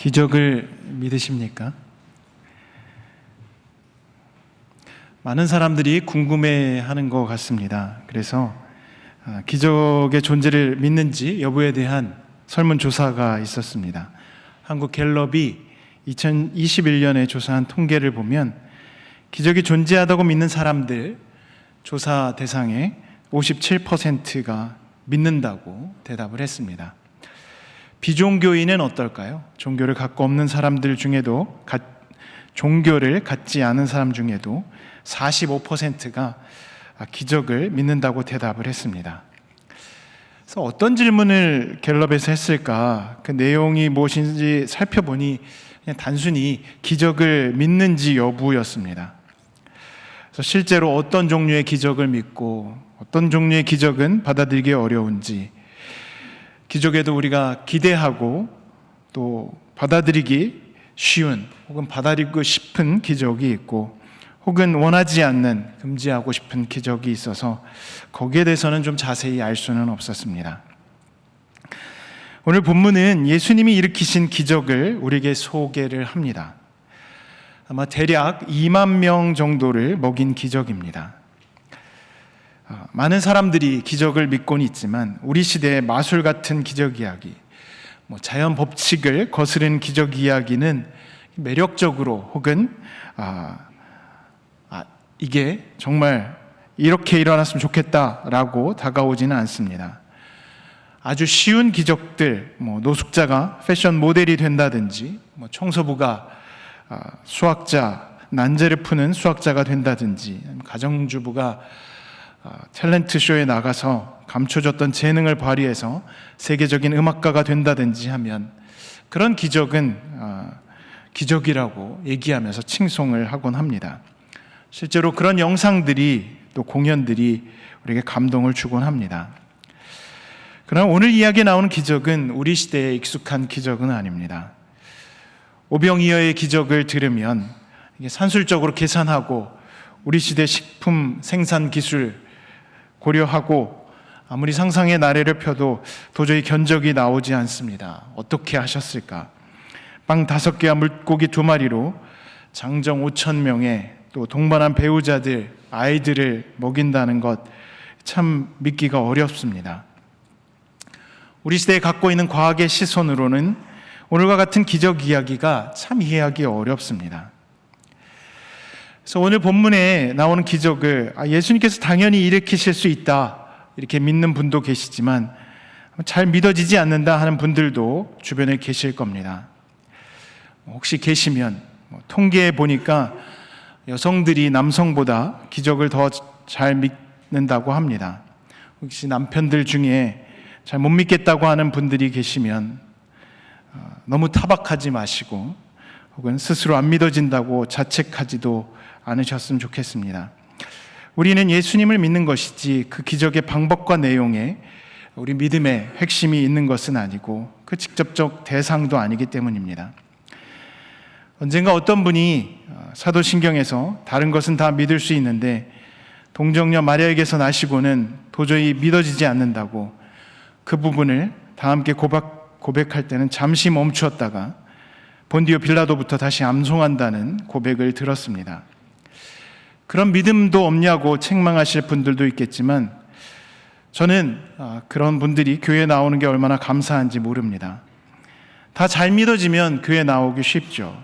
기적을 믿으십니까? 많은 사람들이 궁금해하는 것 같습니다. 그래서 기적의 존재를 믿는지 여부에 대한 설문조사가 있었습니다. 한국 갤럽이 2021년에 조사한 통계를 보면 기적이 존재하다고 믿는 사람들 조사 대상의 57%가 믿는다고 대답을 했습니다. 비종교인은 어떨까요? 종교를 갖고 없는 사람들 중에도 종교를 갖지 않은 사람 중에도 45%가 기적을 믿는다고 대답을 했습니다. 그래서 어떤 질문을 갤럽에서 했을까? 그 내용이 무엇인지 살펴보니 그냥 단순히 기적을 믿는지 여부였습니다. 그래서 실제로 어떤 종류의 기적을 믿고 어떤 종류의 기적은 받아들이기 어려운지, 기적에도 우리가 기대하고 또 받아들이기 쉬운 혹은 받아들이고 싶은 기적이 있고 혹은 원하지 않는 금지하고 싶은 기적이 있어서 거기에 대해서는 좀 자세히 알 수는 없었습니다. 오늘 본문은 예수님이 일으키신 기적을 우리에게 소개를 합니다. 아마 대략 2만 명 정도를 먹인 기적입니다. 많은 사람들이 기적을 믿고는 있지만 우리 시대의 마술 같은 기적 이야기, 자연 법칙을 거스른 기적 이야기는 매력적으로 혹은 이게 정말 이렇게 일어났으면 좋겠다라고 다가오지는 않습니다. 아주 쉬운 기적들, 노숙자가 패션 모델이 된다든지, 청소부가 수학자, 난제를 푸는 수학자가 된다든지, 가정주부가 탤런트 쇼에 나가서 감춰졌던 재능을 발휘해서 세계적인 음악가가 된다든지 하면 그런 기적은 기적이라고 얘기하면서 칭송을 하곤 합니다. 실제로 그런 영상들이 또 공연들이 우리에게 감동을 주곤 합니다. 그러나 오늘 이야기에 나오는 기적은 우리 시대에 익숙한 기적은 아닙니다. 오병이어의 기적을 들으면 이게 산술적으로 계산하고 우리 시대 식품 생산 기술 고려하고 아무리 상상의 나래를 펴도 도저히 견적이 나오지 않습니다. 어떻게 하셨을까? 빵 5개와 물고기 2마리로 장정 5,000명의 또 동반한 배우자들, 아이들을 먹인다는 것 참 믿기가 어렵습니다. 우리 시대에 갖고 있는 과학의 시선으로는 오늘과 같은 기적 이야기가 참 이해하기 어렵습니다. 그래서 오늘 본문에 나오는 기적을 예수님께서 당연히 일으키실 수 있다 이렇게 믿는 분도 계시지만 잘 믿어지지 않는다 하는 분들도 주변에 계실 겁니다. 혹시 계시면 통계에 보니까 여성들이 남성보다 기적을 더 잘 믿는다고 합니다. 혹시 남편들 중에 잘 못 믿겠다고 하는 분들이 계시면 너무 타박하지 마시고 혹은 스스로 안 믿어진다고 자책하지도 않으셨으면 좋겠습니다. 우리는 예수님을 믿는 것이지 그 기적의 방법과 내용에 우리 믿음의 핵심이 있는 것은 아니고 그 직접적 대상도 아니기 때문입니다. 언젠가 어떤 분이 사도신경에서 다른 것은 다 믿을 수 있는데 동정녀 마리아에게서 나시고는 도저히 믿어지지 않는다고 그 부분을 다 함께 고백할 때는 잠시 멈추었다가 본디오 빌라도부터 다시 암송한다는 고백을 들었습니다. 그런 믿음도 없냐고 책망하실 분들도 있겠지만 저는 그런 분들이 교회에 나오는 게 얼마나 감사한지 모릅니다. 다 잘 믿어지면 교회에 나오기 쉽죠.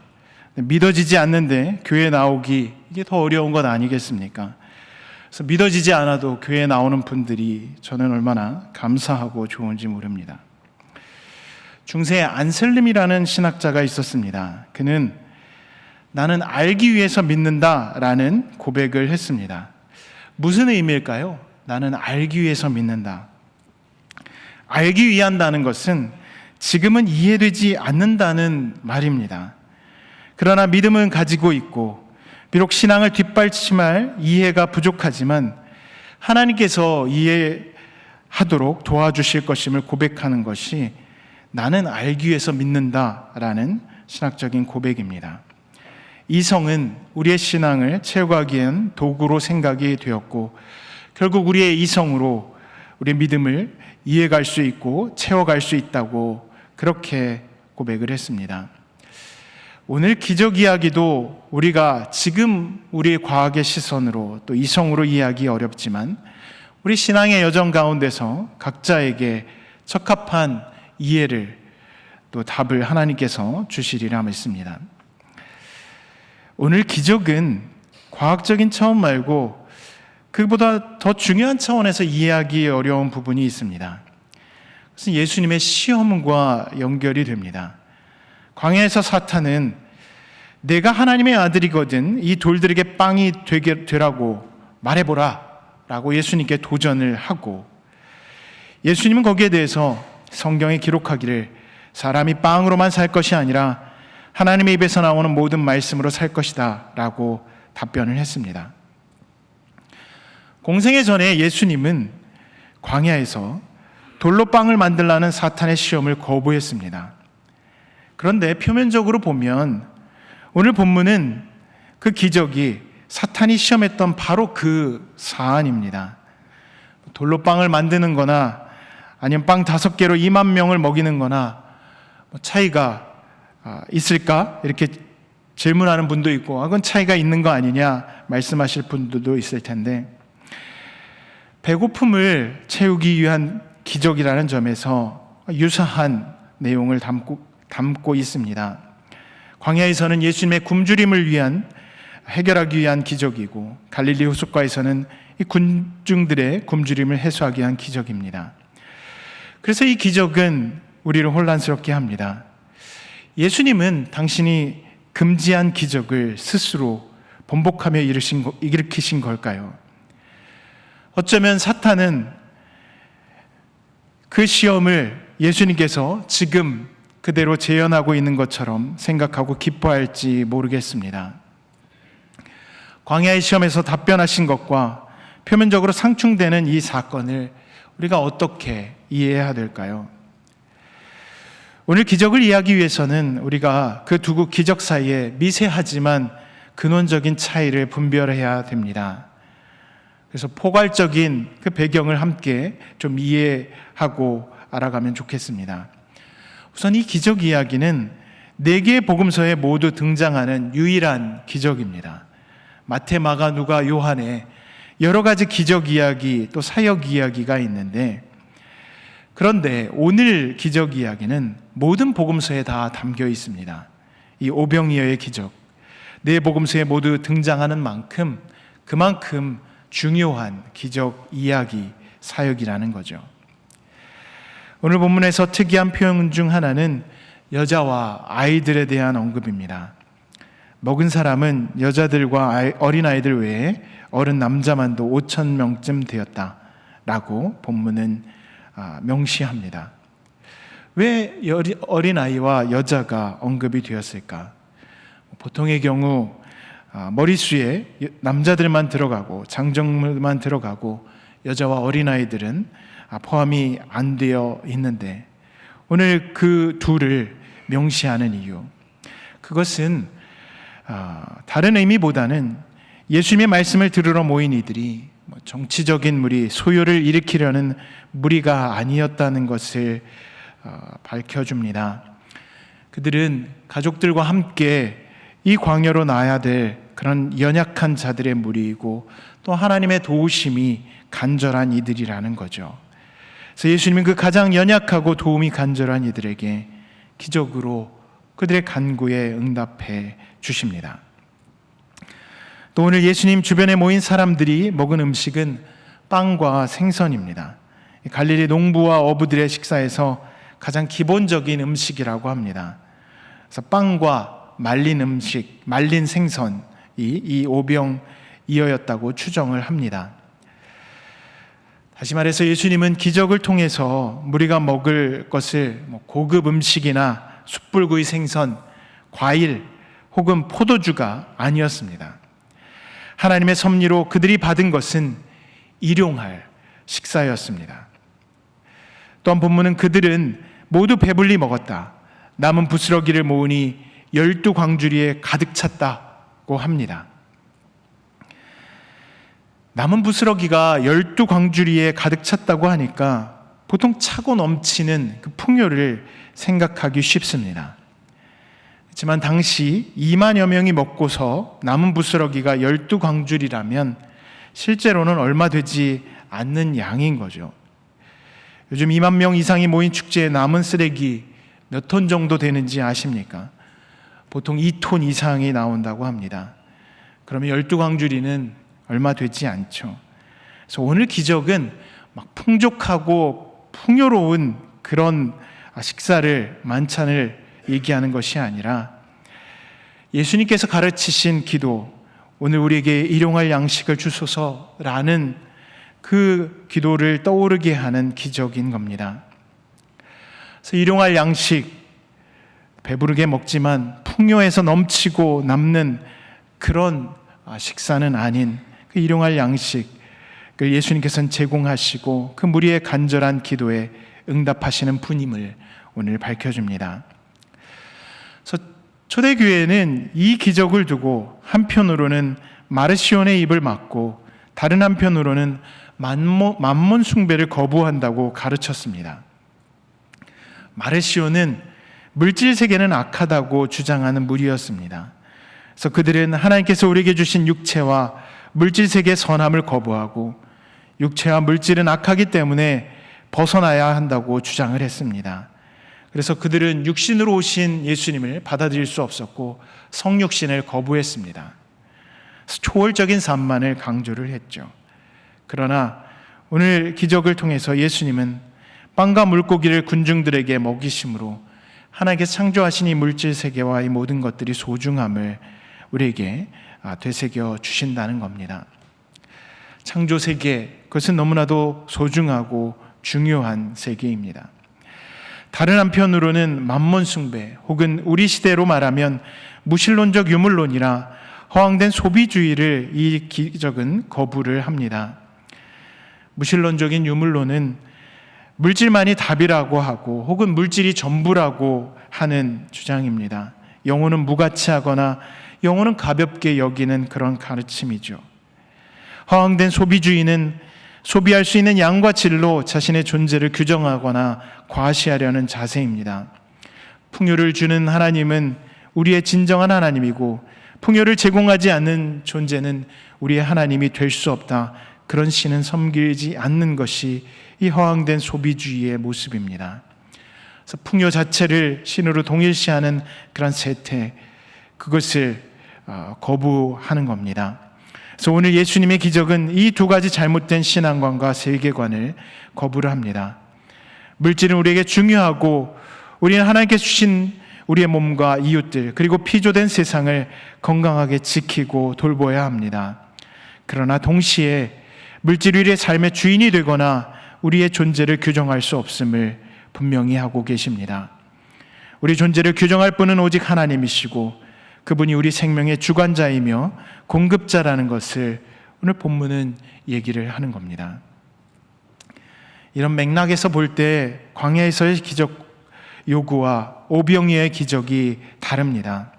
믿어지지 않는데 교회에 나오기 이게 더 어려운 것 아니겠습니까? 그래서 믿어지지 않아도 교회에 나오는 분들이 저는 얼마나 감사하고 좋은지 모릅니다. 중세 안셀름이라는 신학자가 있었습니다. 그는 나는 알기 위해서 믿는다라는 고백을 했습니다. 무슨 의미일까요? 나는 알기 위해서 믿는다. 알기 위한다는 것은 지금은 이해되지 않는다는 말입니다. 그러나 믿음은 가지고 있고 비록 신앙을 뒷받침할 이해가 부족하지만 하나님께서 이해하도록 도와주실 것임을 고백하는 것이 나는 알기 위해서 믿는다라는 신학적인 고백입니다. 이성은 우리의 신앙을 채워가기엔 도구로 생각이 되었고 결국 우리의 이성으로 우리의 믿음을 이해갈 수 있고 채워갈 수 있다고 그렇게 고백을 했습니다. 오늘 기적 이야기도 우리가 지금 우리의 과학의 시선으로 또 이성으로 이해하기 어렵지만 우리 신앙의 여정 가운데서 각자에게 적합한 이해를 또 답을 하나님께서 주시리라 믿습니다. 오늘 기적은 과학적인 차원 말고 그보다 더 중요한 차원에서 이해하기 어려운 부분이 있습니다. 그것은 예수님의 시험과 연결이 됩니다. 광야에서 사탄은 내가 하나님의 아들이거든 이 돌들에게 빵이 되라고 말해보라 라고 예수님께 도전을 하고, 예수님은 거기에 대해서 성경에 기록하기를 사람이 빵으로만 살 것이 아니라 하나님의 입에서 나오는 모든 말씀으로 살 것이다 라고 답변을 했습니다. 공생애 전에 예수님은 광야에서 돌로 빵을 만들라는 사탄의 시험을 거부했습니다. 그런데 표면적으로 보면 오늘 본문은 그 기적이 사탄이 시험했던 바로 그 사안입니다. 돌로 빵을 만드는 거나 아니면 빵 5개로 2만 명을 먹이는 거나 차이가 있을까? 이렇게 질문하는 분도 있고 그건 차이가 있는 거 아니냐 말씀하실 분들도 있을 텐데, 배고픔을 채우기 위한 기적이라는 점에서 유사한 내용을 담고 있습니다. 광야에서는 예수님의 굶주림을 위한 해결하기 위한 기적이고 갈릴리 호숫가에서는 이 군중들의 굶주림을 해소하기 위한 기적입니다. 그래서 이 기적은 우리를 혼란스럽게 합니다. 예수님은 당신이 금지한 기적을 스스로 번복하며 일으키신 걸까요? 어쩌면 사탄은 그 시험을 예수님께서 지금 그대로 재현하고 있는 것처럼 생각하고 기뻐할지 모르겠습니다. 광야의 시험에서 답변하신 것과 표면적으로 상충되는 이 사건을 우리가 어떻게 이해해야 될까요? 오늘 기적을 이해하기 위해서는 우리가 그 두 기적 사이에 미세하지만 근원적인 차이를 분별해야 됩니다. 그래서 포괄적인 그 배경을 함께 좀 이해하고 알아가면 좋겠습니다. 우선 이 기적 이야기는 4개의 복음서에 모두 등장하는 유일한 기적입니다. 마태, 마가, 누가, 요한에 여러 가지 기적 이야기 또 사역 이야기가 있는데, 그런데 오늘 기적 이야기는 모든 복음서에 다 담겨 있습니다. 이 오병이어의 기적, 4복음서에 모두 등장하는 만큼 그만큼 중요한 기적 이야기, 사역이라는 거죠. 오늘 본문에서 특이한 표현 중 하나는 여자와 아이들에 대한 언급입니다. 먹은 사람은 여자들과 어린아이들 외에 어른 남자만도 5,000명쯤 되었다라고 본문은 명시합니다. 왜 어린아이와 여자가 언급이 되었을까? 보통의 경우 머릿수에 남자들만 들어가고 장정물만 들어가고 여자와 어린아이들은 포함이 안 되어 있는데, 오늘 그 둘을 명시하는 이유, 그것은 다른 의미보다는 예수님의 말씀을 들으러 모인 이들이 정치적인 무리, 소요를 일으키려는 무리가 아니었다는 것을 밝혀줍니다. 그들은 가족들과 함께 이 광야로 나아야 될 그런 연약한 자들의 무리이고 또 하나님의 도우심이 간절한 이들이라는 거죠. 그래서 예수님은 그 가장 연약하고 도움이 간절한 이들에게 기적으로 그들의 간구에 응답해 주십니다. 또 오늘 예수님 주변에 모인 사람들이 먹은 음식은 빵과 생선입니다. 갈릴리 농부와 어부들의 식사에서 가장 기본적인 음식이라고 합니다. 그래서 빵과 말린 음식, 말린 생선이 이 오병이어였다고 추정을 합니다. 다시 말해서 예수님은 기적을 통해서 우리가 먹을 것을 고급 음식이나 숯불구이 생선, 과일 혹은 포도주가 아니었습니다. 하나님의 섭리로 그들이 받은 것은 일용할 식사였습니다. 또한 본문은 그들은 모두 배불리 먹었다, 남은 부스러기를 모으니 12광주리에 가득 찼다고 합니다. 남은 부스러기가 12광주리에 가득 찼다고 하니까 보통 차고 넘치는 그 풍요를 생각하기 쉽습니다. 하지만 당시 2만여 명이 먹고서 남은 부스러기가 12광줄이라면 실제로는 얼마 되지 않는 양인 거죠. 요즘 2만 명 이상이 모인 축제에 남은 쓰레기 몇 톤 정도 되는지 아십니까? 보통 2톤 이상이 나온다고 합니다. 그러면 12광주리는 얼마 되지 않죠. 그래서 오늘 기적은 막 풍족하고 풍요로운 그런 식사를, 만찬을 얘기하는 것이 아니라 예수님께서 가르치신 기도, 오늘 우리에게 일용할 양식을 주소서라는 그 기도를 떠오르게 하는 기적인 겁니다. 그래서 일용할 양식, 배부르게 먹지만 풍요해서 넘치고 남는 그런 식사는 아닌 그 일용할 양식을 예수님께서는 제공하시고 그 무리의 간절한 기도에 응답하시는 분임을 오늘 밝혀줍니다. 그래서 초대교회는 이 기적을 두고 한편으로는 마르시온의 입을 막고 다른 한편으로는 만몬 숭배를 거부한다고 가르쳤습니다. 마르시온은 물질 세계는 악하다고 주장하는 무리였습니다. 그래서 그들은 하나님께서 우리에게 주신 육체와 물질 세계의 선함을 거부하고 육체와 물질은 악하기 때문에 벗어나야 한다고 주장을 했습니다. 그래서 그들은 육신으로 오신 예수님을 받아들일 수 없었고 성육신을 거부했습니다. 초월적인 삶만을 강조를 했죠. 그러나 오늘 기적을 통해서 예수님은 빵과 물고기를 군중들에게 먹이심으로 하나님께서 창조하신 이 물질 세계와 이 모든 것들이 소중함을 우리에게 되새겨 주신다는 겁니다. 창조 세계, 그것은 너무나도 소중하고 중요한 세계입니다. 다른 한편으로는 만몬 숭배 혹은 우리 시대로 말하면 무신론적 유물론이라 허황된 소비주의를 이 기적은 거부를 합니다. 무신론적인 유물론은 물질만이 답이라고 하고 혹은 물질이 전부라고 하는 주장입니다. 영혼은 무가치하거나 영혼은 가볍게 여기는 그런 가르침이죠. 허황된 소비주의는 소비할 수 있는 양과 질로 자신의 존재를 규정하거나 과시하려는 자세입니다. 풍요를 주는 하나님은 우리의 진정한 하나님이고 풍요를 제공하지 않는 존재는 우리의 하나님이 될 수 없다. 그런 신은 섬기지 않는 것이 이 허황된 소비주의의 모습입니다. 그래서 풍요 자체를 신으로 동일시하는 그런 세태, 그것을 거부하는 겁니다. 그래서 오늘 예수님의 기적은 이 두 가지 잘못된 신앙관과 세계관을 거부를 합니다. 물질은 우리에게 중요하고 우리는 하나님께 주신 우리의 몸과 이웃들 그리고 피조된 세상을 건강하게 지키고 돌보아야 합니다. 그러나 동시에 물질이 우리의 삶의 주인이 되거나 우리의 존재를 규정할 수 없음을 분명히 하고 계십니다. 우리 존재를 규정할 분은 오직 하나님이시고 그분이 우리 생명의 주관자이며 공급자라는 것을 오늘 본문은 얘기를 하는 겁니다. 이런 맥락에서 볼 때 광야에서의 기적 요구와 오병이어의 기적이 다릅니다.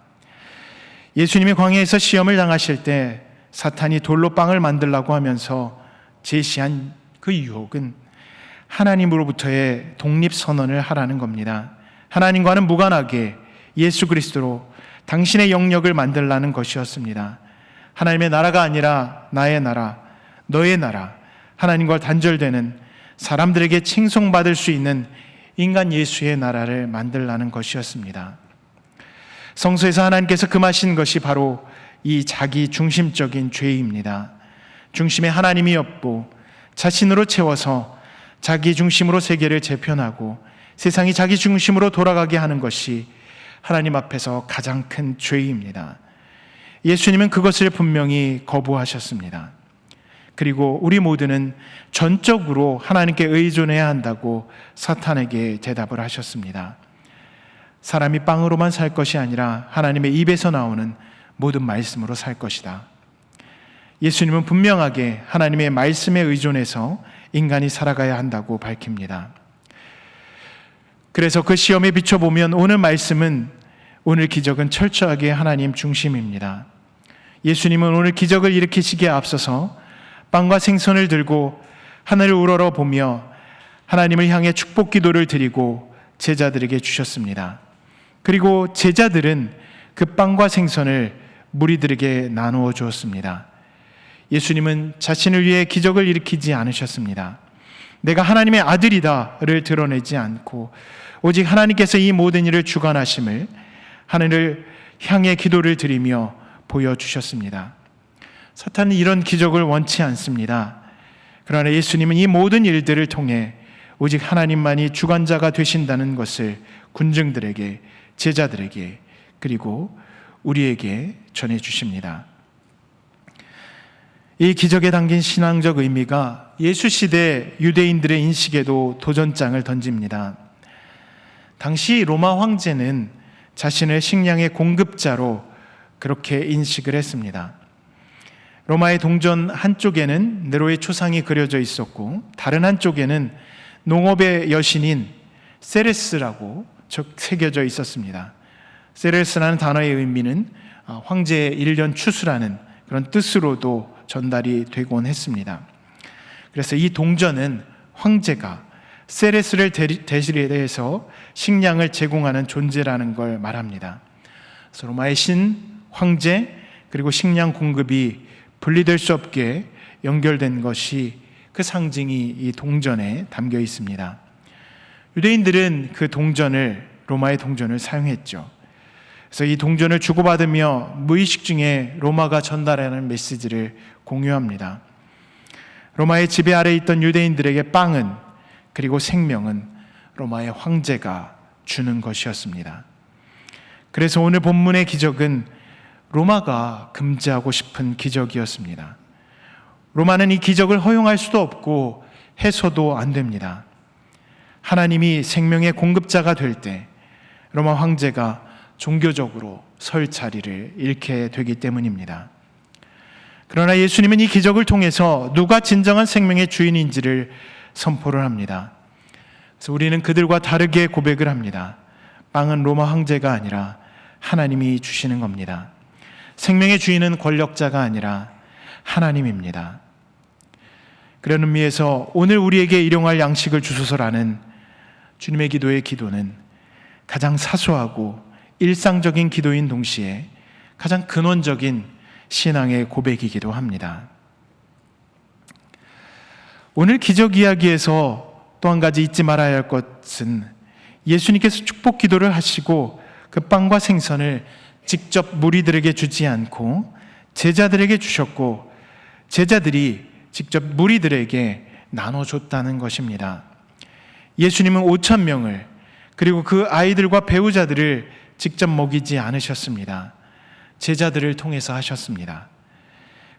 예수님이 광야에서 시험을 당하실 때 사탄이 돌로 빵을 만들라고 하면서 제시한 그 유혹은 하나님으로부터의 독립선언을 하라는 겁니다. 하나님과는 무관하게 예수 그리스도로 당신의 영역을 만들라는 것이었습니다. 하나님의 나라가 아니라 나의 나라, 너의 나라, 하나님과 단절되는 사람들에게 칭송받을 수 있는 인간 예수의 나라를 만들라는 것이었습니다. 성서에서 하나님께서 금하신 것이 바로 이 자기 중심적인 죄입니다. 중심에 하나님이 없고 자신으로 채워서 자기 중심으로 세계를 재편하고 세상이 자기 중심으로 돌아가게 하는 것이 하나님 앞에서 가장 큰 죄입니다. 예수님은 그것을 분명히 거부하셨습니다. 그리고 우리 모두는 전적으로 하나님께 의존해야 한다고 사탄에게 대답을 하셨습니다. 사람이 빵으로만 살 것이 아니라 하나님의 입에서 나오는 모든 말씀으로 살 것이다. 예수님은 분명하게 하나님의 말씀에 의존해서 인간이 살아가야 한다고 밝힙니다. 그래서 그 시험에 비춰보면 오늘 말씀은, 오늘 기적은 철저하게 하나님 중심입니다. 예수님은 오늘 기적을 일으키시기에 앞서서 빵과 생선을 들고 하늘을 우러러 보며 하나님을 향해 축복 기도를 드리고 제자들에게 주셨습니다. 그리고 제자들은 그 빵과 생선을 무리들에게 나누어 주었습니다. 예수님은 자신을 위해 기적을 일으키지 않으셨습니다. 내가 하나님의 아들이다를 드러내지 않고 오직 하나님께서 이 모든 일을 주관하심을 하늘을 향해 기도를 드리며 보여주셨습니다. 사탄은 이런 기적을 원치 않습니다. 그러나 예수님은 이 모든 일들을 통해 오직 하나님만이 주관자가 되신다는 것을 군중들에게, 제자들에게, 그리고 우리에게 전해주십니다. 이 기적에 담긴 신앙적 의미가 예수 시대 유대인들의 인식에도 도전장을 던집니다. 당시 로마 황제는 자신을 식량의 공급자로 그렇게 인식을 했습니다. 로마의 동전 한쪽에는 네로의 초상이 그려져 있었고 다른 한쪽에는 농업의 여신인 세레스라고 새겨져 있었습니다. 세레스라는 단어의 의미는 황제의 일년 추수라는 그런 뜻으로도 전달이 되곤 했습니다. 그래서 이 동전은 황제가 세레스를 대신해서 식량을 제공하는 존재라는 걸 말합니다. 그래서 로마의 신, 황제, 그리고 식량 공급이 분리될 수 없게 연결된 것이 그 상징이 이 동전에 담겨 있습니다. 유대인들은 그 동전을, 로마의 동전을 사용했죠. 그래서 이 동전을 주고받으며 무의식 중에 로마가 전달하는 메시지를 공유합니다. 로마의 지배 아래 있던 유대인들에게 빵은, 그리고 생명은 로마의 황제가 주는 것이었습니다. 그래서 오늘 본문의 기적은 로마가 금지하고 싶은 기적이었습니다. 로마는 이 기적을 허용할 수도 없고 해서도 안 됩니다. 하나님이 생명의 공급자가 될 때 로마 황제가 종교적으로 설 자리를 잃게 되기 때문입니다. 그러나 예수님은 이 기적을 통해서 누가 진정한 생명의 주인인지를 선포를 합니다. 그래서 우리는 그들과 다르게 고백을 합니다. 빵은 로마 황제가 아니라 하나님이 주시는 겁니다. 생명의 주인은 권력자가 아니라 하나님입니다. 그런 의미에서 오늘 우리에게 일용할 양식을 주소서라는 주님의 기도의 기도는 가장 사소하고 일상적인 기도인 동시에 가장 근원적인 신앙의 고백이기도 합니다. 오늘 기적 이야기에서 또 한 가지 잊지 말아야 할 것은 예수님께서 축복 기도를 하시고 그 빵과 생선을 직접 무리들에게 주지 않고 제자들에게 주셨고 제자들이 직접 무리들에게 나눠줬다는 것입니다. 예수님은 5,000명을 그리고 그 아이들과 배우자들을 직접 먹이지 않으셨습니다. 제자들을 통해서 하셨습니다.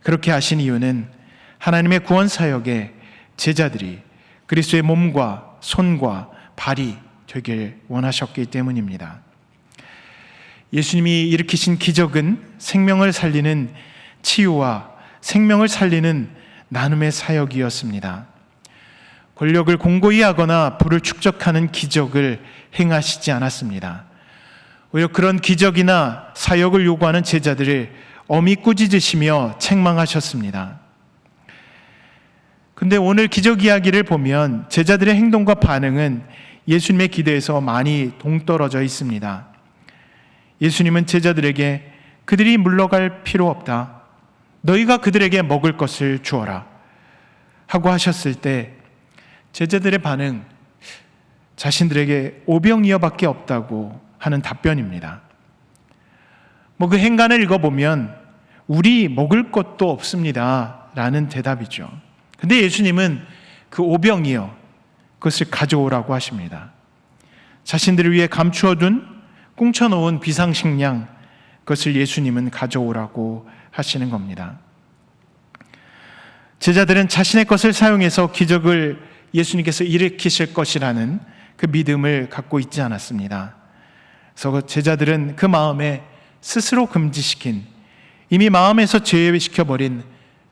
그렇게 하신 이유는 하나님의 구원 사역에 제자들이 그리스도의 몸과 손과 발이 되길 원하셨기 때문입니다. 예수님이 일으키신 기적은 생명을 살리는 치유와 생명을 살리는 나눔의 사역이었습니다. 권력을 공고히 하거나 부를 축적하는 기적을 행하시지 않았습니다. 오히려 그런 기적이나 사역을 요구하는 제자들을 엄히 꾸짖으시며 책망하셨습니다. 근데 오늘 기적 이야기를 보면 제자들의 행동과 반응은 예수님의 기대에서 많이 동떨어져 있습니다. 예수님은 제자들에게 그들이 물러갈 필요 없다. 너희가 그들에게 먹을 것을 주어라. 하고 하셨을 때 제자들의 반응, 자신들에게 오병이어밖에 없다고 하는 답변입니다. 그 행간을 읽어보면 우리 먹을 것도 없습니다 라는 대답이죠. 근데 예수님은 그 오병이어, 그것을 가져오라고 하십니다. 자신들을 위해 감추어둔, 꽁쳐놓은 비상식량, 그것을 예수님은 가져오라고 하시는 겁니다. 제자들은 자신의 것을 사용해서 기적을 예수님께서 일으키실 것이라는 그 믿음을 갖고 있지 않았습니다. 그래서 제자들은 그 마음에 스스로 금지시킨, 이미 마음에서 제외시켜버린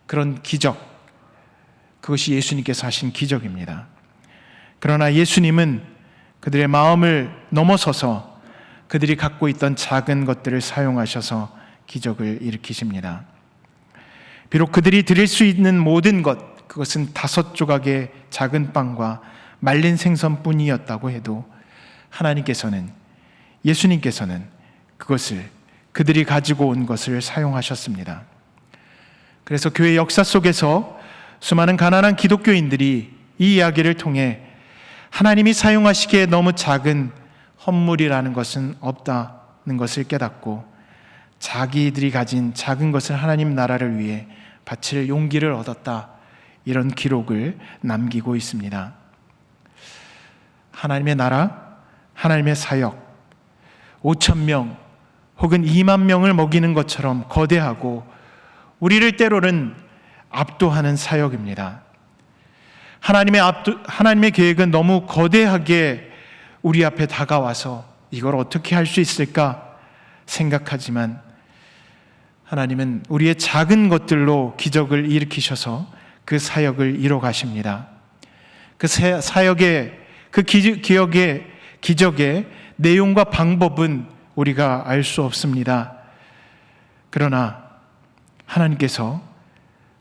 그런 기적, 그것이 예수님께서 하신 기적입니다. 그러나 예수님은 그들의 마음을 넘어서서 그들이 갖고 있던 작은 것들을 사용하셔서 기적을 일으키십니다. 비록 그들이 드릴 수 있는 모든 것, 그것은 5조각의 작은 빵과 말린 생선뿐이었다고 해도 하나님께서는, 예수님께서는 그것을 그들이 가지고 온 것을 사용하셨습니다. 그래서 교회 역사 속에서 수많은 가난한 기독교인들이 이 이야기를 통해 하나님이 사용하시기에 너무 작은 헌물이라는 것은 없다는 것을 깨닫고 자기들이 가진 작은 것을 하나님 나라를 위해 바칠 용기를 얻었다, 이런 기록을 남기고 있습니다. 하나님의 나라, 하나님의 사역, 5,000명 혹은 2만 명을 먹이는 것처럼 거대하고 우리를 때로는 압도하는 사역입니다. 하나님의 계획은 너무 거대하게 우리 앞에 다가와서 이걸 어떻게 할 수 있을까 생각하지만 하나님은 우리의 작은 것들로 기적을 일으키셔서 그 사역을 이뤄 가십니다. 그 사역의, 그 기적의 내용과 방법은 우리가 알 수 없습니다. 그러나 하나님께서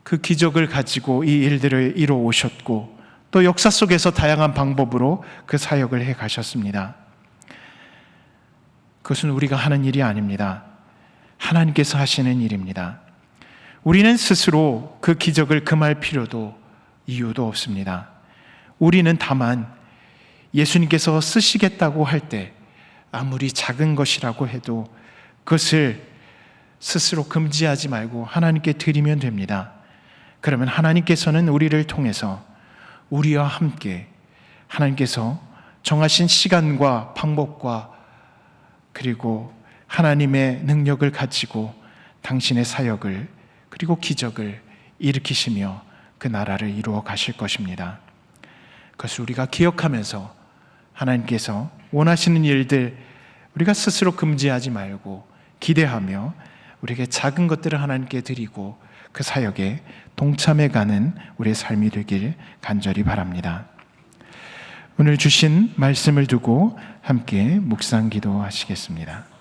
그 기적을 가지고 이 일들을 이루어 오셨고 또 역사 속에서 다양한 방법으로 그 사역을 해 가셨습니다. 그것은 우리가 하는 일이 아닙니다. 하나님께서 하시는 일입니다. 우리는 스스로 그 기적을 금할 필요도 이유도 없습니다. 우리는 다만 예수님께서 쓰시겠다고 할 때 아무리 작은 것이라고 해도 그것을 스스로 금지하지 말고 하나님께 드리면 됩니다. 그러면 하나님께서는 우리를 통해서 우리와 함께 하나님께서 정하신 시간과 방법과 그리고 하나님의 능력을 가지고 당신의 사역을 그리고 기적을 일으키시며 그 나라를 이루어 가실 것입니다. 그것을 우리가 기억하면서 하나님께서 원하시는 일들 우리가 스스로 금지하지 말고 기대하며 우리에게 작은 것들을 하나님께 드리고 그 사역에 동참해가는 우리의 삶이 되길 간절히 바랍니다. 오늘 주신 말씀을 두고 함께 묵상 기도하시겠습니다.